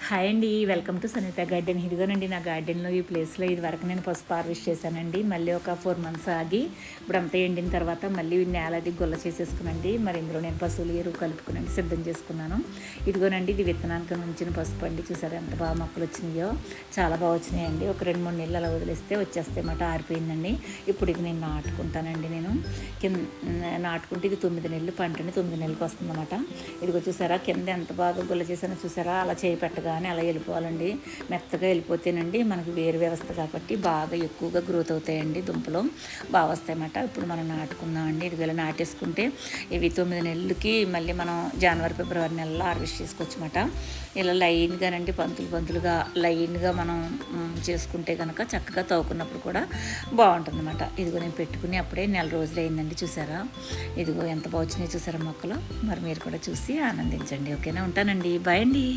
Hi అండి, welcome to Sanitha garden. ఇదిగోనండి నా గార్డెన్లో ఈ ప్లేస్లో ఇది వరకు నేను పసుపు హార్వెస్ట్ చేశానండి. మళ్ళీ ఒక 4 months ఆగి ఇప్పుడు అంతా ఎండిన తర్వాత మళ్ళీ నేలది గుల్ల చేసేసుకునండి. మరి ఇందులో నేను పశువులు ఎరువు కలుపుకునండి సిద్ధం చేసుకున్నాను. ఇదిగోనండి ఇది విత్తనానికి ఉంచిన పసుపు అండి. చూసారా ఎంత బాగా మొక్కలు వచ్చినాయో, చాలా బాగా వచ్చినాయండి. ఒక 2-3 నెలలు అలా వదిలేస్తే వచ్చేస్తే మాట ఆరిపోయిందండి. ఇప్పుడు ఇది నేను నాటుకుంటానండి. నేను నాటుకుంటే ఇది 9 నెలలు పంటని 9 నెలలకు వస్తుందన్నమాట. ఇదిగో చూసారా కింద ఎంత బాగా గుల్ల చేశానో చూసారా. అలా చేయి పెట్టగానే అలా వెళ్ళిపోవాలండి. మెత్తగా వెళ్ళిపోతేనండి మనకి వేరు వ్యవస్థ కాబట్టి బాగా ఎక్కువగా గ్రోత్ అవుతాయండి. దుంపలు బాగా వస్తాయన్నమాట. ఇప్పుడు మనం నాటుకుందామండి. ఇది ఇలా నాటేసుకుంటే ఇవి 9 నెలలకి మళ్ళీ మనం జనవరి ఫిబ్రవరి నెలలో హార్వెస్ట్ చేసుకోవచ్చమాట. ఇలా లైన్గానండి పంతులుగా లైన్గా మనం చేసుకుంటే కనుక చక్కగా తవ్వుకున్నప్పుడు కూడా బాగుంటుంది అన్నమాట. ఇదిగో నేను పెట్టుకుని అప్పుడే 1 రోజులు అయిందండి. చూసారా ఇదిగో ఎంత బాగా వచ్చినాయి చూసారా మొక్కలు. మరి మీరు కూడా చూసి ఆనందించండి. ఓకేనా, ఉంటానండి. బాయ్ అండి.